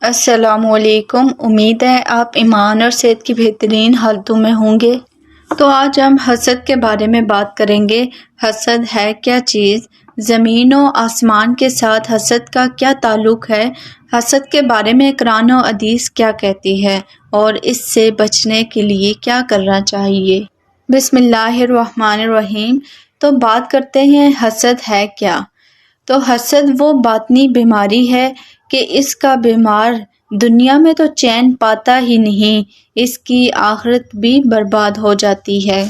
السلام علیکم۔ امید ہے آپ ایمان اور صحت کی بہترین حالتوں میں ہوں گے۔ تو آج ہم حسد کے بارے میں بات کریں گے۔ حسد ہے کیا چیز؟ زمین و آسمان کے ساتھ حسد کا کیا تعلق ہے؟ حسد کے بارے میں قرآن و حدیث کیا کہتی ہے اور اس سے بچنے کے لیے کیا کرنا چاہیے؟ بسم اللہ الرحمن الرحیم۔ تو بات کرتے ہیں حسد ہے کیا؟ تو حسد وہ باطنی بیماری ہے کہ اس کا بیمار دنیا میں تو چین پاتا ہی نہیں، اس کی آخرت بھی برباد ہو جاتی ہے۔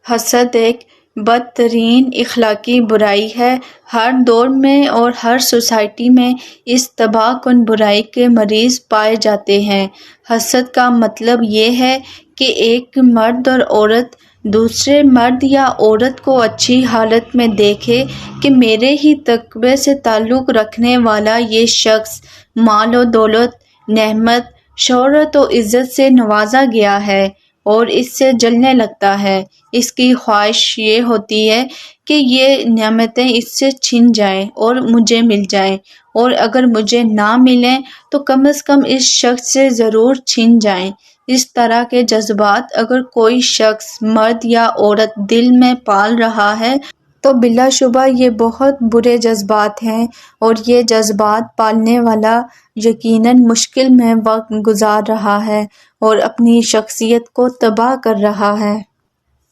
حسد ایک بدترین اخلاقی برائی ہے۔ ہر دور میں اور ہر سوسائٹی میں اس تباہ کن برائی کے مریض پائے جاتے ہیں۔ حسد کا مطلب یہ ہے کہ ایک مرد اور عورت دوسرے مرد یا عورت کو اچھی حالت میں دیکھے کہ میرے ہی طبقے سے تعلق رکھنے والا یہ شخص مال و دولت، نعمت، شہرت و عزت سے نوازا گیا ہے اور اس سے جلنے لگتا ہے۔ اس کی خواہش یہ ہوتی ہے کہ یہ نعمتیں اس سے چھن جائیں اور مجھے مل جائیں، اور اگر مجھے نہ ملیں تو کم از کم اس شخص سے ضرور چھن جائیں۔ اس طرح کے جذبات اگر کوئی شخص مرد یا عورت دل میں پال رہا ہے تو بلا شبہ یہ بہت برے جذبات ہیں، اور یہ جذبات پالنے والا یقیناً مشکل میں وقت گزار رہا ہے اور اپنی شخصیت کو تباہ کر رہا ہے۔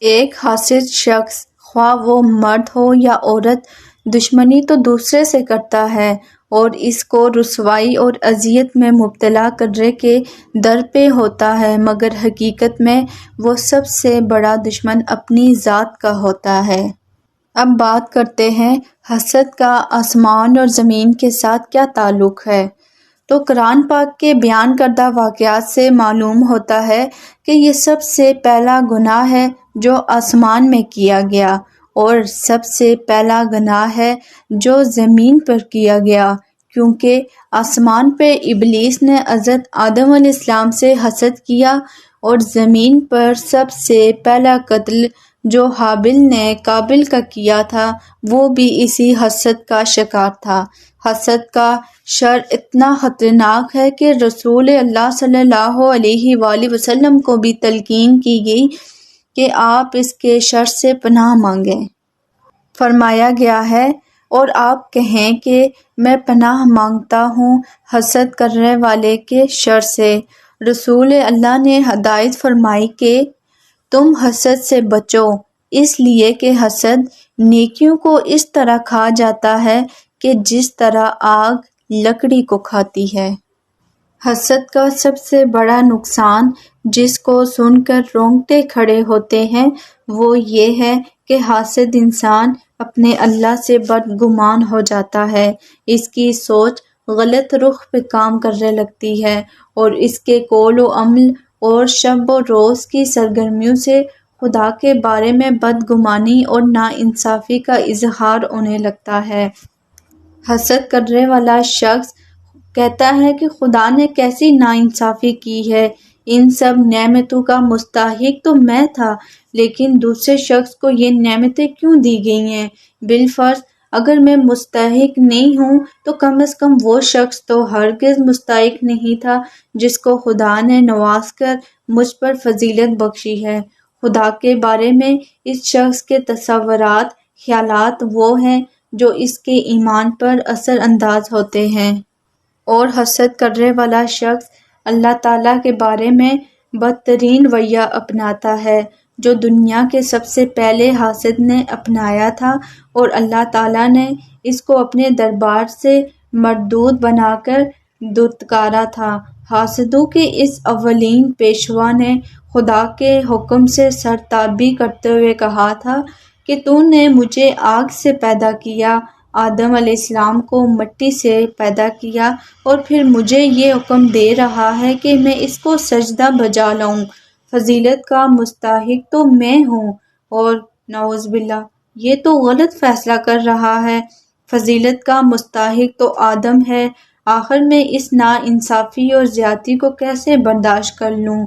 ایک حاسد شخص، خواہ وہ مرد ہو یا عورت، دشمنی تو دوسرے سے کرتا ہے اور اس کو رسوائی اور اذیت میں مبتلا کرنے کے در پہ ہوتا ہے، مگر حقیقت میں وہ سب سے بڑا دشمن اپنی ذات کا ہوتا ہے۔ اب بات کرتے ہیں حسد کا آسمان اور زمین کے ساتھ کیا تعلق ہے۔ تو قرآن پاک کے بیان کردہ واقعات سے معلوم ہوتا ہے کہ یہ سب سے پہلا گناہ ہے جو آسمان میں کیا گیا، اور سب سے پہلا گناہ ہے جو زمین پر کیا گیا، کیونکہ آسمان پہ ابلیس نے حضرت آدم علیہ السلام سے حسد کیا، اور زمین پر سب سے پہلا قتل جو حابل نے قابل کا کیا تھا وہ بھی اسی حسد کا شکار تھا۔ حسد کا شر اتنا خطرناک ہے کہ رسول اللہ صلی اللہ علیہ وآلہ وسلم کو بھی تلقین کی گئی کہ آپ اس کے شر سے پناہ مانگیں۔ فرمایا گیا ہے، اور آپ کہیں کہ میں پناہ مانگتا ہوں حسد کرنے والے کے شر سے۔ رسول اللہ نے ہدایت فرمائی کہ تم حسد سے بچو، اس لیے کہ حسد نیکیوں کو اس طرح کھا جاتا ہے کہ جس طرح آگ لکڑی کو کھاتی ہے۔ حسد کا سب سے بڑا نقصان جس کو سن کر رونگٹے کھڑے ہوتے ہیں وہ یہ ہے کہ حاسد انسان اپنے اللہ سے بدگمان ہو جاتا ہے، اس کی سوچ غلط رخ پہ کام کرنے لگتی ہے، اور اس کے قول و عمل اور شب و روز کی سرگرمیوں سے خدا کے بارے میں بدگمانی اور ناانصافی کا اظہار ہونے لگتا ہے۔ حسد کرنے والا شخص کہتا ہے کہ خدا نے کیسی ناانصافی کی ہے، ان سب نعمتوں کا مستحق تو میں تھا، لیکن دوسرے شخص کو یہ نعمتیں کیوں دی گئی ہیں؟ بالفرض اگر میں مستحق نہیں ہوں تو کم از کم وہ شخص تو ہرگز مستحق نہیں تھا جس کو خدا نے نواز کر مجھ پر فضیلت بخشی ہے۔ خدا کے بارے میں اس شخص کے تصورات، خیالات وہ ہیں جو اس کے ایمان پر اثر انداز ہوتے ہیں، اور حسد کرنے والا شخص اللہ تعالیٰ کے بارے میں بدترین رویہ اپناتا ہے جو دنیا کے سب سے پہلے حاسد نے اپنایا تھا، اور اللہ تعالیٰ نے اس کو اپنے دربار سے مردود بنا کر دھتکارا تھا۔ حاسدوں کے اس اولین پیشوا نے خدا کے حکم سے سرتابی کرتے ہوئے کہا تھا کہ تو نے مجھے آگ سے پیدا کیا، آدم علیہ السلام کو مٹی سے پیدا کیا، اور پھر مجھے یہ حکم دے رہا ہے کہ میں اس کو سجدہ بجا لاؤں، فضیلت کا مستحق تو میں ہوں، اور نعوذ باللہ یہ تو غلط فیصلہ کر رہا ہے، فضیلت کا مستحق تو آدم ہے، آخر میں اس ناانصافی اور زیادتی کو کیسے برداشت کر لوں؟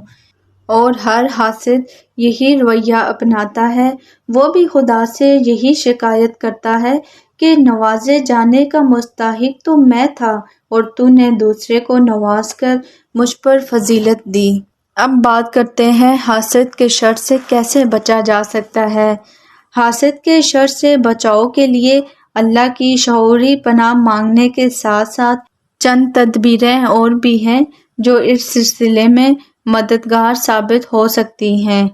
اور ہر حاسد یہی رویہ اپناتا ہے، وہ بھی خدا سے یہی شکایت کرتا ہے کہ نوازے جانے کا مستحق تو میں تھا اور تو نے دوسرے کو نواز کر مجھ پر فضیلت دی۔ اب بات کرتے ہیں حاسد کے شر سے کیسے بچا جا سکتا ہے۔ حاسد کے شر سے بچاؤ کے لیے اللہ کی شعوری پناہ مانگنے کے ساتھ ساتھ چند تدبیریں اور بھی ہیں جو اس سلسلے میں مددگار ثابت ہو سکتی ہیں۔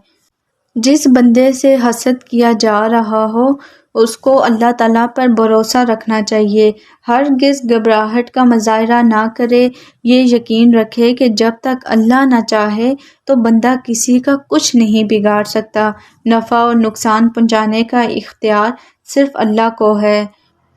جس بندے سے حسد کیا جا رہا ہو اس کو اللہ تعالیٰ پر بھروسہ رکھنا چاہیے، ہرگز گھبراہٹ کا مظاہرہ نہ کرے، یہ یقین رکھے کہ جب تک اللہ نہ چاہے تو بندہ کسی کا کچھ نہیں بگاڑ سکتا، نفع اور نقصان پہنچانے کا اختیار صرف اللہ کو ہے۔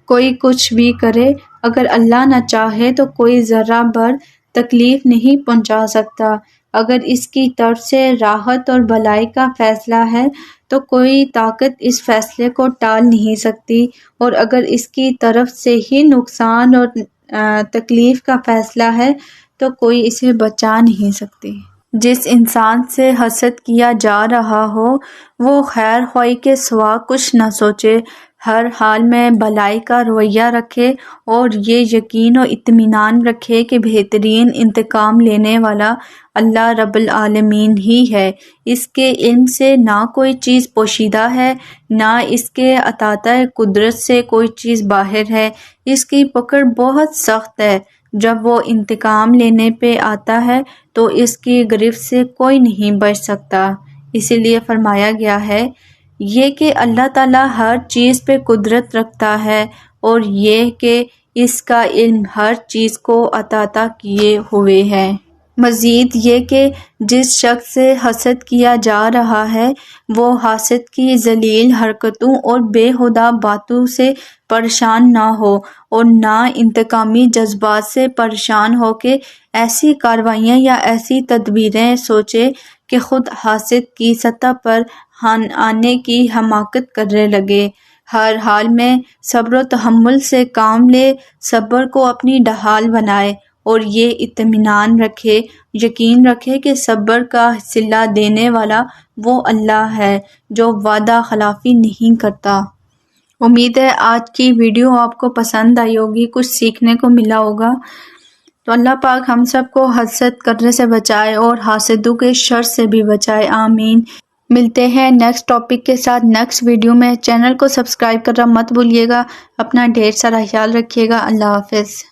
کوئی کچھ بھی کرے، اگر اللہ نہ چاہے تو کوئی ذرہ بھر تکلیف نہیں پہنچا سکتا۔ اگر اس کی طرف سے راحت اور بھلائی کا فیصلہ ہے تو کوئی طاقت اس فیصلے کو ٹال نہیں سکتی، اور اگر اس کی طرف سے ہی نقصان اور تکلیف کا فیصلہ ہے تو کوئی اسے بچا نہیں سکتی۔ جس انسان سے حسد کیا جا رہا ہو وہ خیر خواہی کے سوا کچھ نہ سوچے، ہر حال میں بھلائی کا رویہ رکھے اور یہ یقین و اطمینان رکھے کہ بہترین انتقام لینے والا اللہ رب العالمین ہی ہے۔ اس کے علم سے نہ کوئی چیز پوشیدہ ہے، نہ اس کے احاطہ قدرت سے کوئی چیز باہر ہے۔ اس کی پکڑ بہت سخت ہے، جب وہ انتقام لینے پہ آتا ہے تو اس کی گرفت سے کوئی نہیں بچ سکتا۔ اسی لیے فرمایا گیا ہے یہ کہ اللہ تعالیٰ ہر چیز پہ قدرت رکھتا ہے، اور یہ کہ اس کا علم ہر چیز کو احاطہ کیے ہوئے ہے۔ مزید یہ کہ جس شخص سے حسد کیا جا رہا ہے وہ حاسد کی ذلیل حرکتوں اور بے ہودہ باتوں سے پریشان نہ ہو، اور نہ انتقامی جذبات سے پریشان ہو کے ایسی کارروائیاں یا ایسی تدبیریں سوچے کہ خود حاسد کی سطح پر آنے کی حماقت کرنے لگے۔ ہر حال میں صبر و تحمل سے کام لے، صبر کو اپنی ڈھال بنائے، اور یہ اطمینان رکھے، یقین رکھے کہ صبر کا صلہ دینے والا وہ اللہ ہے جو وعدہ خلافی نہیں کرتا۔ امید ہے آج کی ویڈیو آپ کو پسند آئی ہوگی، کچھ سیکھنے کو ملا ہوگا۔ تو اللہ پاک ہم سب کو حسد کرنے سے بچائے اور حاسدوں کے شر سے بھی بچائے، آمین۔ ملتے ہیں نیکسٹ ٹاپک کے ساتھ نیکسٹ ویڈیو میں۔ چینل کو سبسکرائب کرنا مت بھولیے گا۔ اپنا ڈھیر سارا خیال رکھیے گا۔ اللہ حافظ۔